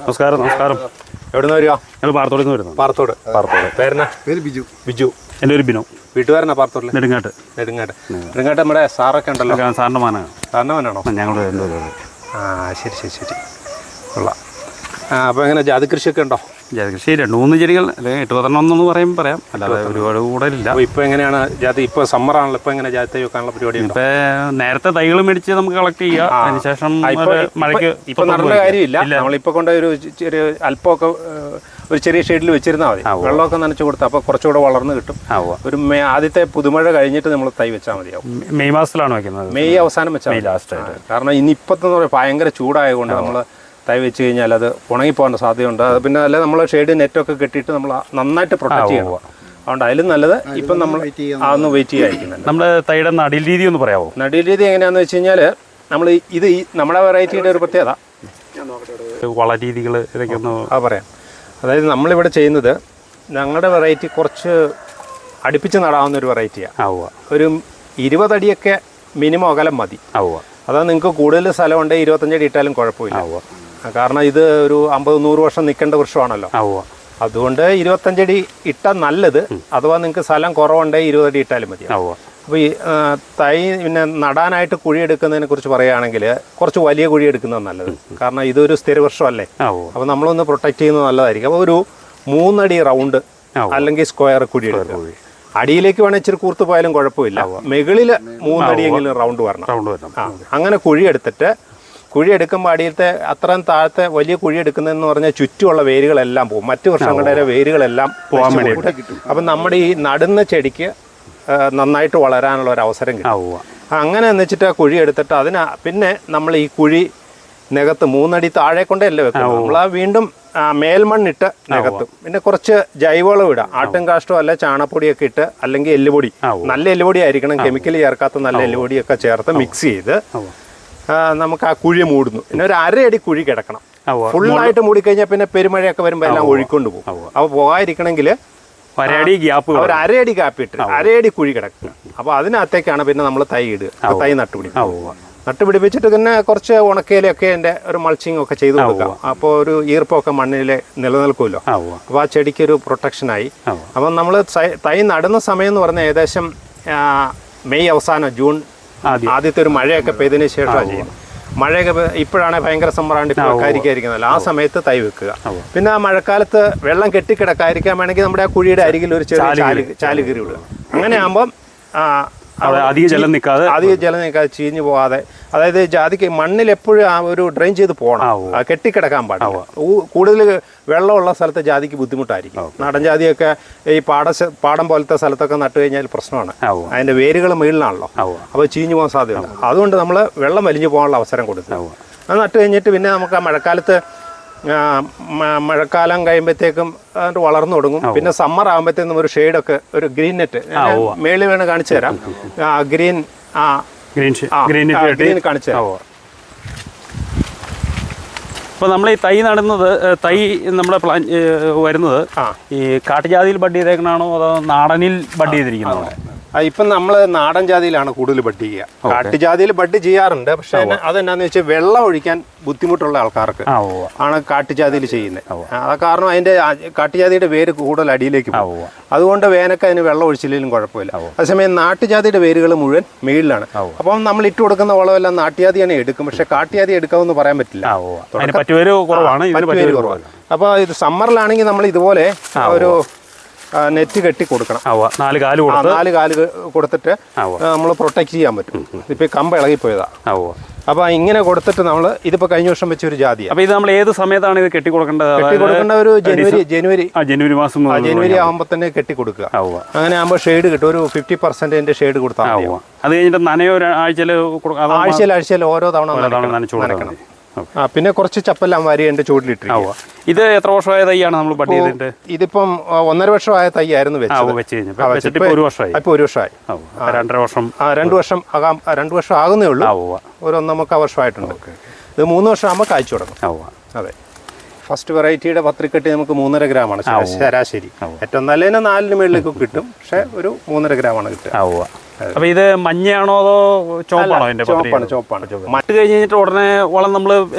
നമസ്കാരം. നമസ്കാരം. എവിടുന്ന് വരിക? ഞങ്ങൾ പാറത്തോട് നിന്ന് വരുന്നു. പാറത്തോട്. പേരെന്നാ? പേര് ബിജു. ബിജു. എൻ്റെ ഒരു ബിനോ. വീട്ടുകാരനാ പാറത്തോടിൽ? നെടുങ്ങാട്ട്. നെടുങ്ങാട്ട് നമ്മുടെ സാറൊക്കെ ഉണ്ടല്ലോ. സാറിൻ്റെ മാനാണ്. സാറിൻ്റെ മാനാണോ? ഞങ്ങളുടെ രണ്ടുപേരും. ശരി കൊള്ളാം. അപ്പോൾ എങ്ങനെ ജാതി കൃഷിയൊക്കെ ഉണ്ടോ? ജാതി കൃഷി 2-3 ചെടികൾ അല്ലെങ്കിൽ 8-10 എന്ന് പറയാം. അല്ലാതെ ഒരുപാട് കൂടുതലില്ല. അപ്പോൾ ഇപ്പോൾ എങ്ങനെയാണ് ജാതി? ഇപ്പോൾ സമ്മറാണല്ലോ, ഇപ്പോൾ എങ്ങനെ ജാതി തൈ വെക്കാനുള്ള പരിപാടി? ഇപ്പം നേരത്തെ തൈകൾ മേടിച്ച് നമുക്ക് കളക്ട് ചെയ്യാം. അതിനുശേഷം മഴയ്ക്ക് ഇപ്പം നടന്ന കാര്യമില്ല. നമ്മളിപ്പോൾ കൊണ്ട് ഒരു ചെറിയ അല്പമൊക്കെ ഒരു ചെറിയ ഷെയ്ഡിൽ വെച്ചിരുന്നാൽ മതി. വെള്ളമൊക്കെ നനച്ച് കൊടുത്താൽ അപ്പോൾ കുറച്ചുകൂടെ വളർന്ന് കിട്ടും. ഒരു ആദ്യത്തെ പുതുമഴ കഴിഞ്ഞിട്ട് നമ്മൾ തൈ വെച്ചാൽ മതിയാവും. മെയ് മാസത്തിലാണ് വെക്കുന്നത്. മെയ് അവസാനം വെച്ചാൽ മതി. ലാസ്റ്റായിട്ട്. കാരണം ഇനിയിപ്പോഴത്തെ ഭയങ്കര ചൂടായതുകൊണ്ട് നമ്മൾ തൈ വെച്ച് കഴിഞ്ഞാൽ അത് ഉണങ്ങിപ്പോകാൻ സാധ്യതയുണ്ട്. അത് പിന്നെ അല്ല നമ്മൾ ഷെയ്ഡ് നെറ്റൊക്കെ കെട്ടിയിട്ട് നമ്മൾ നന്നായിട്ട് പ്രൊട്ടക്ട് ചെയ്യണം. അതുകൊണ്ട് അതിലും നല്ലത് ഇപ്പം നമ്മൾ അതൊന്ന് വെയിറ്റ് ചെയ്യാതിരിക്കുന്നത്. നമ്മുടെ തൈയുടെ നടീൽ രീതി ഒന്ന് പറയാമോ? നടീൽ രീതി എങ്ങനെയാണെന്ന് വെച്ച് കഴിഞ്ഞാൽ നമ്മൾ ഇത് നമ്മുടെ വെറൈറ്റിയുടെ ഒരു പ്രത്യേകത വള രീതികൾ ഇതൊക്കെ ഒന്ന് പറയാം. അതായത് നമ്മളിവിടെ ചെയ്യുന്നത് ഞങ്ങളുടെ വെറൈറ്റി കുറച്ച് അടുപ്പിച്ച് നടാവുന്ന ഒരു വെറൈറ്റിയാണ്. ഒരു 20 അടിയൊക്കെ മിനിമം അകലം മതി. അതാ നിങ്ങൾക്ക് കൂടുതൽ സ്ഥലമുണ്ടെങ്കിൽ 25 അടി ഇട്ടാലും കുഴപ്പമില്ല. കാരണം ഇത് ഒരു 50-100 വർഷം നിൽക്കേണ്ട വൃക്ഷമാണല്ലോ. അതുകൊണ്ട് 25 അടി ഇട്ടാൽ നല്ലത്. അഥവാ നിങ്ങൾക്ക് സ്ഥലം കുറവുണ്ടെങ്കിൽ 20 അടി ഇട്ടാലും മതി. അപ്പോൾ ഈ തൈ പിന്നെ നടാനായിട്ട് കുഴി എടുക്കുന്നതിനെ കുറിച്ച് പറയുകയാണെങ്കിൽ കുറച്ച് വലിയ കുഴി എടുക്കുന്നത് നല്ലത്. കാരണം ഇതൊരു സ്ഥിരവൃക്ഷമല്ലേ. അപ്പോൾ നമ്മളൊന്ന് പ്രൊട്ടക്ട് ചെയ്യുന്നത് നല്ലതായിരിക്കും. അപ്പോൾ ഒരു 3 അടി റൗണ്ട് അല്ലെങ്കിൽ സ്ക്വയർ കുഴി എടുക്കുക. അടിയിലേക്ക് വേണമെങ്കിൽ ഇച്ചിരി കൂർത്ത് പോയാലും കുഴപ്പമില്ല. മുകളിൽ 3 അടിയെങ്കിലും റൗണ്ട് വരണം. അങ്ങനെ കുഴി എടുത്തിട്ട് കുഴി എടുക്കുമ്പോൾ അടിയിലത്തെ അത്രയും താഴത്തെ വലിയ കുഴി എടുക്കുന്നതെന്ന് പറഞ്ഞാൽ ചുറ്റുമുള്ള വേരുകളെല്ലാം പോകും. മറ്റു വൃക്ഷങ്ങളുടെ വേരുകളെല്ലാം പോകാൻ വേണ്ടിയിട്ട്. അപ്പം നമ്മുടെ ഈ നടുന്ന ചെടിക്ക് നന്നായിട്ട് വളരാനുള്ള ഒരു അവസരം കിട്ടും. അങ്ങനെ എന്ന് വെച്ചിട്ട് ആ കുഴി എടുത്തിട്ട് പിന്നെ നമ്മൾ ഈ കുഴി നികത്ത് 3 അടി താഴെ കൊണ്ടേ അല്ലേ വെക്കുന്നത്. നമ്മൾ വീണ്ടും മേൽമണ്ണിട്ട് നികത്തും. പിന്നെ കുറച്ച് ജൈവവളം ഇടാം. ആട്ടും കാഷ്ടോ അല്ല ചാണപ്പൊടിയൊക്കെ ഇട്ട്, അല്ലെങ്കിൽ എല്ലുപൊടി, നല്ല എല്ലുപൊടി ആയിരിക്കണം, കെമിക്കൽ ചേർക്കാത്ത നല്ല എല്ലുപൊടിയൊക്കെ ചേർത്ത് മിക്സ് ചെയ്ത് നമുക്ക് ആ കുഴി മൂടുന്നു. പിന്നെ ഒരു 1/2 അടി കുഴി കിടക്കണം. ഫുള്ളായിട്ട് മൂടിക്കഴിഞ്ഞാൽ പിന്നെ പെരുമഴയൊക്കെ വരുമ്പോൾ എല്ലാം ഒഴിക്കൊണ്ട് പോകും. അപ്പോൾ പോകാതിരിക്കണമെങ്കിൽ ഒരു 1/2 അടി കാപ്പിട്ട് 1/2 അടി കുഴി കിടക്കുക. അപ്പോൾ അതിനകത്തേക്കാണ് പിന്നെ നമ്മൾ തൈ ഇടുക. തൈ നട്ടുപിടിപ്പിച്ചിട്ട് പിന്നെ കുറച്ച് ഉണക്കയിലൊക്കെ എൻ്റെ ഒരു മൾച്ചിങ് ഒക്കെ ചെയ്ത് കൊടുക്കാം. അപ്പോൾ ഒരു ഈർപ്പമൊക്കെ മണ്ണിൽ നിലനിൽക്കുമല്ലോ. അപ്പോൾ ആ ചെടിക്കൊരു പ്രൊട്ടക്ഷനായി. അപ്പം നമ്മൾ തൈ നടുന്ന സമയം എന്ന് പറഞ്ഞാൽ ഏകദേശം മെയ് അവസാനം ജൂൺ ആദ്യത്തെ ഒരു മഴയൊക്കെ പെയ്തതിന് ശേഷമാണ് ചെയ്യുന്നത്. മഴയൊക്കെ ഇപ്പോഴാണെങ്കിൽ ഭയങ്കര സമ്മറാണ്ട് ഇപ്പോൾ വെക്കാതിരിക്കാതിരിക്കുന്നതല്ല. ആ സമയത്ത് തൈ വെക്കുക. പിന്നെ ആ മഴക്കാലത്ത് വെള്ളം കെട്ടിക്കിടക്കാതിരിക്കാൻ വേണമെങ്കിൽ നമ്മുടെ ആ കുഴിയുടെ അരികിൽ ഒരു ചെറിയ ചാല് കീറി വിടുക. അങ്ങനെ ആകുമ്പം അധികം ജലം നിൽക്കാതെ ചീഞ്ഞു പോകാതെ. അതായത് ജാതിക്ക് മണ്ണിൽ എപ്പോഴും ആ ഒരു ഡ്രെയിൻ ചെയ്ത് പോകണം. കെട്ടിക്കിടക്കാൻ പാടില്ല. കൂടുതൽ വെള്ളമുള്ള സ്ഥലത്ത് ജാതിക്ക് ബുദ്ധിമുട്ടായിരിക്കും. നാടൻ ജാതിയൊക്കെ ഈ പാടം പോലത്തെ സ്ഥലത്തൊക്കെ നട്ടു കഴിഞ്ഞാൽ പ്രശ്നമാണ്. അതിൻ്റെ വേരുകൾ മുകളിലാണല്ലോ. അപ്പോൾ ചീഞ്ഞു പോകാൻ സാധ്യതയുണ്ട്. അതുകൊണ്ട് നമ്മൾ വെള്ളം വലിഞ്ഞു പോകാനുള്ള അവസരം കൊടുക്കും. അത് നട്ടു കഴിഞ്ഞിട്ട് പിന്നെ നമുക്ക് ആ മഴക്കാലം കഴിയുമ്പോഴത്തേക്കും അത് വളർന്നു തുടങ്ങും. പിന്നെ സമ്മർ ആകുമ്പോഴത്തേക്കും ഒരു ഷെയ്ഡൊക്കെ ഒരു ഗ്രീൻ നെറ്റ് മേളിൽ വേണം കാണിച്ചു തരാം. ഗ്രീൻ കാണിച്ചു തരാം. അപ്പോൾ നമ്മൾ ഈ തൈ നടുന്നത് നമ്മുടെ വരുന്നത് ഈ കാട്ടുജാതിയിൽ ബഡ് ചെയ്തേക്കണാണോ അതോ നാടനിൽ ബഡ് ചെയ്തിരിക്കുന്നതാണോ? ഇപ്പം നമ്മൾ നാടൻ ജാതിയിലാണ് കൂടുതൽ ബഡ് ചെയ്യുക. കാട്ടുജാതിയിൽ ബഡ് ചെയ്യാറുണ്ട്. പക്ഷെ അതെന്നാന്ന് വെച്ചാൽ വെള്ളം ഒഴിക്കാൻ ബുദ്ധിമുട്ടുള്ള ആൾക്കാർക്ക് ആണ് കാട്ടുജാതിയിൽ ചെയ്യുന്നത്. അത് കാരണം അതിൻ്റെ കാട്ടുജാതിയുടെ വേര് കൂടുതൽ അടിയിലേക്ക് പോകും. അതുകൊണ്ട് വേനൊക്കെ അതിന് വെള്ളം ഒഴിച്ചില്ലെങ്കിലും കുഴപ്പമില്ല. അതേസമയം നാട്ടുജാതിയുടെ വേരുകൾ മുഴുവൻ മേളിലാണ്. അപ്പം നമ്മൾ ഇട്ട് കൊടുക്കുന്ന വളമെല്ലാം നാട്ടുജാതിയാണ് എടുക്കും. പക്ഷെ കാട്ടുജാതി എടുക്കാമെന്ന് പറയാൻ പറ്റില്ല. അപ്പോൾ ഇത് സമ്മറിലാണെങ്കിൽ നമ്മൾ ഇതുപോലെ ഒരു നെറ്റ് കെട്ടി കൊടുക്കണം. 4 കാല് കൊടുത്തിട്ട് നമ്മൾ പ്രൊട്ടക്ട് ചെയ്യാൻ പറ്റും. ഇപ്പൊ കമ്പ് ഇളകിപ്പോയതാ. അപ്പൊ ഇങ്ങനെ കൊടുത്തിട്ട് നമ്മൾ ഇതിപ്പോ കഴിഞ്ഞ വർഷം വെച്ച ഒരു ജാതി. അപ്പൊ ഇത് നമ്മൾ ഏത് സമയത്താണ് ഇത് കെട്ടിക്കൊടുക്കേണ്ടത്? കെട്ടിക്കൊടുക്കേണ്ട ഒരു ജനുവരി മാസം ആകുമ്പോൾ തന്നെ കെട്ടിക്കൊടുക്കുക. അങ്ങനെ ആകുമ്പോൾ ഷെയ്ഡ് കിട്ടും. ഒരു 50% ഷെയ്ഡ് കൊടുത്താൽ അത് കഴിഞ്ഞിട്ട് നനയോ ആഴ്ചയിൽ ഓരോ തവണ നനയ്ക്കണം. പിന്നെ കുറച്ച് ചപ്പെല്ലാം വാരി എൻ്റെ ചൂടിലിട്ടിരിക്കുക. ഇത് എത്ര വർഷമായ തൈയാണ് നമ്മൾ ബഡ് ചെയ്തിട്ട്? ഇതിപ്പം 1.5 വർഷമായ തൈ ആയിരുന്നു ഇപ്പൊ 1 വർഷമായി. 2 വർഷം ആകുന്നേ ഉള്ളൂ. ഒരു 1.25 വർഷമായിട്ടുണ്ട്. ഇത് 3 വർഷം ആകുമ്പോൾ കായ്ച്ചു തുടങ്ങും. അതെ. ഫസ്റ്റ് വെറൈറ്റിയുടെ പത്രിക്കെട്ടി നമുക്ക് 3.5 ഗ്രാമാണ് ശരാശരി. ഏറ്റവും നല്ലതിന് 4 മുകളിലേക്ക് കിട്ടും. പക്ഷെ ഒരു 3.5 ഗ്രാമാണ് കിട്ടുക. അപ്പൊ ഇത് മഞ്ഞയാണോ അതോ ചോപ്പാണോ? ചോപ്പാണ്. മട്ട് കഴിഞ്ഞിട്ട് ഉടനെ വളം നമ്മൾ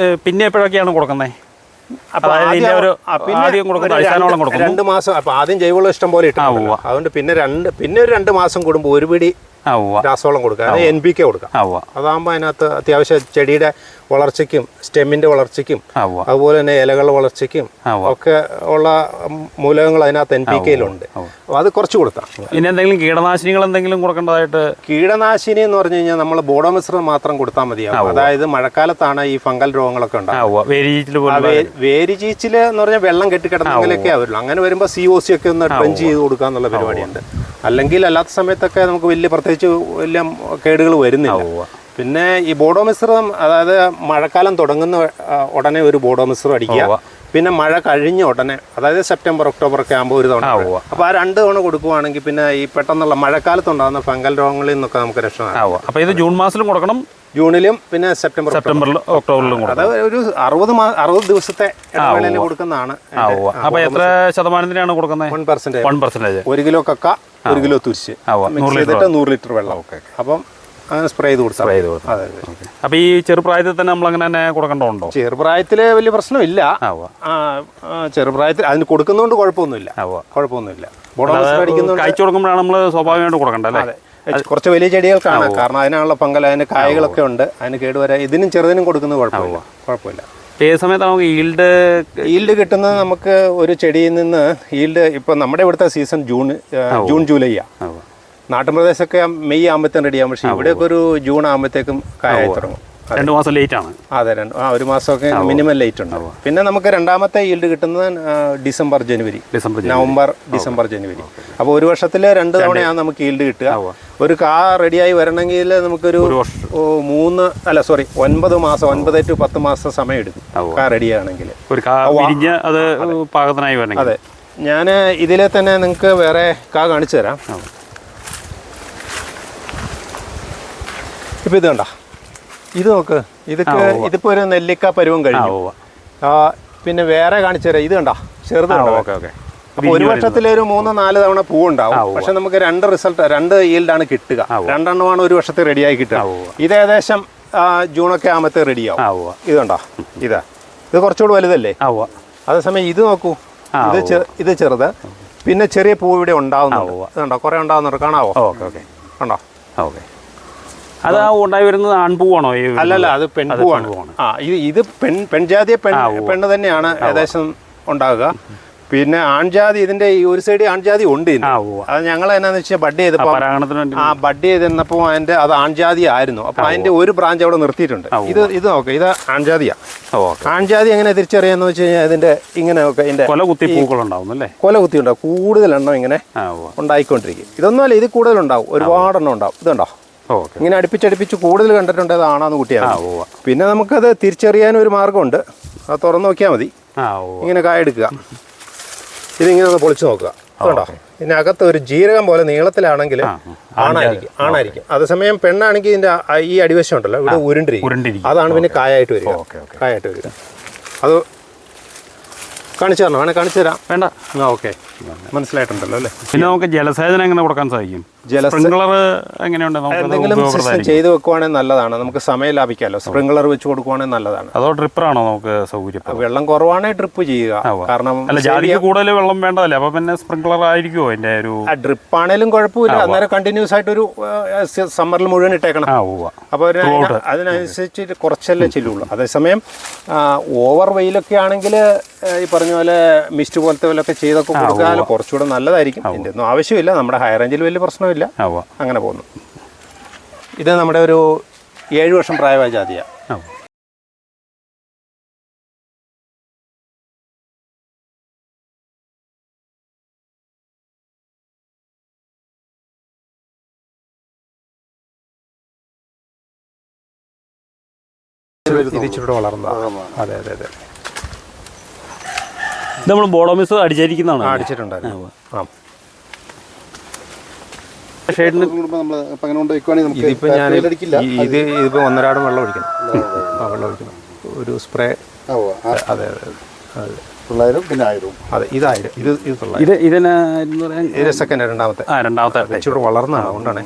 പിന്നെ എപ്പോഴൊക്കെയാണ് കൊടുക്കുന്നത്? അപ്പോൾ ആദ്യം കൊടുക്കുന്ന അടിസ്ഥാനവളം കൊടുക്കുന്നു 2 മാസം. അപ്പോൾ ആദ്യം ജൈവവളം ഇഷ്ടം പോലെ ഇട്ടു. അതുകൊണ്ട് പിന്നെ ഒരു 2 മാസം കൂടുമ്പോൾ ഒരു പിടി രാസവളം കൊടുക്കുക, അത് NPK കൊടുക്കാം. അതാകുമ്പോൾ അതിനകത്ത് അത്യാവശ്യം ചെടിയുടെ വളർച്ചയ്ക്കും സ്റ്റെമ്മിന്റെ വളർച്ചയ്ക്കും അതുപോലെ തന്നെ ഇലകളുടെ വളർച്ചയ്ക്കും ഒക്കെ ഉള്ള മൂലകങ്ങൾ അതിനകത്ത് NPK-യിലുണ്ട്. അപ്പോൾ അത് കുറച്ച് കൊടുത്താൽ. ഇനി എന്തെങ്കിലും കീടനാശിനികൾ എന്തെങ്കിലും കൊടുക്കേണ്ടതായിട്ട്? കീടനാശിനി എന്ന് പറഞ്ഞു കഴിഞ്ഞാൽ നമ്മൾ ബോഡോ മിശ്രിതം മാത്രം കൊടുത്താൽ മതിയാവും. അതായത് മഴക്കാലത്താണ് ഈ ഫംഗൽ രോഗങ്ങളൊക്കെ ഉണ്ടാവും. വേരിചീച്ചിൽ എന്ന് പറഞ്ഞാൽ വെള്ളം കെട്ടിക്കിടന്നെങ്കിലൊക്കെ ആവുള്ളൂ. അങ്ങനെ വരുമ്പോൾ COC ഒക്കെ ഒന്ന് ട്രെഞ്ച് ചെയ്ത് കൊടുക്കുക എന്നുള്ള പരിപാടിയുണ്ട്. അല്ലെങ്കിൽ അല്ലാത്ത സമയത്തൊക്കെ നമുക്ക് പ്രത്യേകിച്ച് വലിയ കേടുകൾ വരുന്നില്ല. പിന്നെ ഈ ബോഡോ മിശ്രിതം, അതായത് മഴക്കാലം തുടങ്ങുന്ന ഉടനെ ഒരു ബോഡോ മിശ്രിതം അടിക്കുക. പിന്നെ മഴ കഴിഞ്ഞ ഉടനെ, അതായത് സെപ്റ്റംബർ ഒക്ടോബർ ഒക്കെ ആകുമ്പോൾ ഒരു തവണ. അപ്പോൾ ആ 2 തവണ കൊടുക്കുവാണെങ്കിൽ പിന്നെ ഈ പെട്ടെന്നുള്ള മഴക്കാലത്തുണ്ടാകുന്ന ഫംഗൽ രോഗങ്ങളിൽ നിന്നൊക്കെ നമുക്ക് രക്ഷപ്പെടാം. അപ്പോൾ ഇത് ജൂൺ മാസത്തിലും കൊടുക്കണം, ജൂണിലും പിന്നെ സെപ്റ്റംബറിലും ഒക്ടോബറിലും. അതായത് ഒരു 60 ദിവസത്തെ ഇടവേളയിൽ കൊടുക്കുന്നതാണ്. അപ്പോൾ എത്ര ശതമാനത്തിനാണ് കൊടുക്കുന്നത്? 1%. 1 കിലോ കക്ക, 1 കിലോ തുരിശ് മിക്സ് ചെയ്തിട്ട് 100 ലിറ്റർ വെള്ളം. അപ്പം അങ്ങനെ സ്പ്രേ ചെയ്ത് കൊടുത്താൽ. അതെ. അപ്പോൾ ഈ ചെറുപ്രായത്തിൽ തന്നെ നമ്മൾ അങ്ങനെ തന്നെ കൊടുക്കേണ്ടതുണ്ടോ? ചെറുപ്രായത്തിൽ വലിയ പ്രശ്നമില്ല. ചെറുപ്രായത്തിൽ അതിന് കൊടുക്കുന്നതുകൊണ്ട് കുഴപ്പമൊന്നുമില്ല. കഴിച്ചു കൊടുക്കുമ്പോഴാണ് നമ്മൾ സ്വാഭാവികമായിട്ട് കൊടുക്കേണ്ടത് അല്ലേ? കുറച്ച് വലിയ ചെടികൾക്കാണ്, കാരണം അതിനുള്ള ഫംഗൽ, അതിന് കായകളൊക്കെ ഉണ്ട്, അതിന് കേടുവരാൻ ഇതിനും ചെറുതിനും കൊടുക്കുന്നത് കുഴപ്പമില്ല. ഏത് സമയത്താണ് നമുക്ക് ഈൽഡ് കിട്ടുന്നത്? നമുക്ക് ഒരു ചെടിയിൽ നിന്ന് ഈൽഡ് ഇപ്പം നമ്മുടെ ഇവിടുത്തെ സീസൺ ജൂൺ ജൂലൈയാണ്. നാട്ടുപ്രദേശമൊക്കെ മെയ് ആകുമ്പോഴത്തേക്കും റെഡിയാകും. പക്ഷേ ഇവിടെയൊക്കെ ഒരു ജൂൺ ആകുമ്പോഴത്തേക്കും കായായി തുടങ്ങും. 2 മാസം ലേറ്റ് ആണ്. അതെ, 1 മാസമൊക്കെ മിനിമം ലേറ്റ് ഉണ്ട്. പിന്നെ നമുക്ക് രണ്ടാമത്തെ ഈൽഡ് കിട്ടുന്നത് ഡിസംബർ ജനുവരി, നവംബർ ഡിസംബർ ജനുവരി. അപ്പോൾ ഒരു വർഷത്തിൽ 2 തവണയാണ് നമുക്ക് ഈൽഡ് കിട്ടുക. ഒരു കാ റെഡിയായി വരണമെങ്കിൽ നമുക്കൊരു 9 മാസം 9 to 10 മാസം സമയം എടുക്കും കാ റെഡിയാണെങ്കിൽ. അതെ, ഞാൻ ഇതിലെ തന്നെ നിങ്ങൾക്ക് വേറെ കാ കാണിച്ചു തരാം. ഇപ്പം ഇത് കണ്ട, ഇത് നോക്ക്, ഇതിപ്പോൾ ഒരു നെല്ലിക്ക പരുവം കഴിഞ്ഞു. പിന്നെ വേറെ കാണിച്ചു തരാം. ഇത് കണ്ട, ചെറുതുണ്ടോ? അപ്പോൾ ഒരു വർഷത്തിലൊരു 3-4 തവണ പൂവുണ്ടാവും. പക്ഷെ നമുക്ക് 2 ഈൽഡാണ് കിട്ടുക. 2 എണ്ണമാണ് ഒരു വർഷത്തിൽ റെഡിയായി കിട്ടുക. ഇത് ഏകദേശം ജൂണൊക്കെ ആകുമ്പോഴത്തെ റെഡിയാവും. ഇത് കണ്ടോ, ഇത് കുറച്ചുകൂടി വലുതല്ലേ? അതേസമയം ഇത് നോക്കൂ, ഇത് ചെറുത്. പിന്നെ ചെറിയ പൂ ഇവിടെ ഉണ്ടാവുന്നുണ്ട്. ഇതുണ്ടോ, കുറേ ഉണ്ടാവുന്നുണ്ട്, കാണാവോ? കണ്ടോ? അത് ഉണ്ടായി വരുന്നത് ആൺപൂവാണോ? അല്ലല്ല, അത് പെൺപൂവാണ്. ഇത് പെൺജാതിയെ പെണ്ണ് തന്നെയാണ് ഏകദേശം ഉണ്ടാകുക. പിന്നെ ആൺജാതി, ഇതിന്റെ ഈ ഒരു സൈഡ് ആൺജാതി ഉണ്ട്. അത് ഞങ്ങൾ എന്നാന്ന് വെച്ചാൽ ബഡ് ചെയ്തപ്പോൾ ബഡ് ചെയ്തിരുന്നപ്പോൾ അത് ആൺജാതി ആയിരുന്നു. അപ്പൊ അതിന്റെ ഒരു ബ്രാഞ്ച് അവിടെ നിർത്തിയിട്ടുണ്ട്. ഇത് നോക്കാം, ഇത് ആൺജാതിയാ. ആൺജാതി എങ്ങനെ തിരിച്ചറിയാന്ന് വെച്ച് കഴിഞ്ഞാൽ ഇതിന്റെ ഇങ്ങനെ നോക്കാം, ഇതിന്റെ കൊല കുത്തി പൂക്കളുണ്ടാവും അല്ലേ? കൊല കുത്തി ഉണ്ടാവും, കൂടുതലെണ്ണം ഇങ്ങനെ ഉണ്ടായിക്കൊണ്ടിരിക്കും. ഇതൊന്നുമല്ല, ഇത് കൂടുതലുണ്ടാവും, ഒരുപാടെണ്ണം ഉണ്ടാവും. ഇതുണ്ടോ, ഇങ്ങനെ അടുപ്പിച്ചടുപ്പിച്ച് കൂടുതൽ കണ്ടിട്ടുണ്ട്. അത് ആണാന്ന് കുട്ടിയാണ്. പിന്നെ നമുക്കത് തിരിച്ചറിയാൻ ഒരു മാർഗമുണ്ട്. അത് തുറന്നു നോക്കിയാൽ മതി. ഇങ്ങനെ കായെടുക്കുക, ഇതിങ്ങനെ ഒന്ന് പൊളിച്ചു നോക്കുക. കേട്ടോ, ഇതിനകത്ത് ഒരു ജീരകം പോലെ നീളത്തിലാണെങ്കിൽ ആണായിരിക്കും. അതേസമയം പെണ്ണാണെങ്കിൽ ഇതിന്റെ ഈ അടിവശം ഉണ്ടല്ലോ, ഇവിടെ ഉരുണ്ടിരിക്കും. അതാണ് പിന്നെ കായായിട്ട് വരിക. അത് കാണിച്ചു തരണം? വേണേ കാണിച്ചു തരാം. വേണ്ട, ഓക്കെ, മനസ്സിലായിട്ടുണ്ടല്ലോ അല്ലേ? പിന്നെ നമുക്ക് ജലസേചനം എങ്ങനെ കൊടുക്കാൻ സാധിക്കും? സ്പ്രിംഗ്ലർ എങ്ങനെയുണ്ട്? എന്തെങ്കിലും സിസ്റ്റം ചെയ്ത് വെക്കുവാണെങ്കിൽ നല്ലതാണ്. നമുക്ക് സമയം ലാഭിക്കാമല്ലോ. സ്പ്രിംഗ്ലർ വെച്ച് കൊടുക്കുവാണെങ്കിൽ നല്ലതാണ്. അതോ ഡ്രിപ്പറാണോ നമുക്ക് സൗകര്യം? വെള്ളം കുറവാണെങ്കിൽ ഡ്രിപ്പ് ചെയ്യുക. കാരണം ജാതിക്ക് കൂടുതൽ വെള്ളം വേണ്ടതല്ലേ, അപ്പൊ പിന്നെ സ്പ്രിംഗ്ലർ ആയിരിക്കുമോ അതിന്റെ ഒരു? ഡ്രിപ്പ് ആണെങ്കിലും കുഴപ്പമില്ല. അന്നേരം കണ്ടിന്യൂസ് ആയിട്ട് ഒരു സമ്മറിൽ മുഴുവൻ ഇട്ടേക്കണം. അപ്പോൾ അതിനനുസരിച്ച് കുറച്ചല്ലേ ചെല്ലുള്ളൂ. അതേസമയം ഓവർ വെയിലൊക്കെ ആണെങ്കിൽ ഈ പറഞ്ഞ പോലെ മിസ്റ്റ് പോലത്തെ പോലൊക്കെ ചെയ്തൊക്കെ കൊടുക്കാൻ കുറച്ചുകൂടെ നല്ലതായിരിക്കും. ഇതിൻ്റെ ഒന്നും ആവശ്യമില്ല. നമ്മുടെ ഹൈ റേഞ്ചിൽ വലിയ പ്രശ്നമില്ല. അങ്ങനെ പോകുന്നു. ഇത് നമ്മുടെ ഒരു 7 വർഷം പ്രായമായ ജാതിയാണ്. ഇതിച്ചിട്ട് വളർന്നതാണ്. അതെ. നമ്മൾ ബോഡോമിസ് അടിച്ചിരിക്കുന്നതാണ്. അടിച്ചിട്ടുണ്ടായിരുന്നു. ഇതിപ്പോൾ ഇതിപ്പോൾ 1.5 വെള്ളം ഒഴിക്കണം. ഒരു സ്പ്രേ. അതെ. അതെ, ഇത് 1000. ഇത് സെക്കൻഡ്, രണ്ടാമത്തെ ഇച്ചിരി വളർന്നതാണ്. അതുകൊണ്ടാണ്.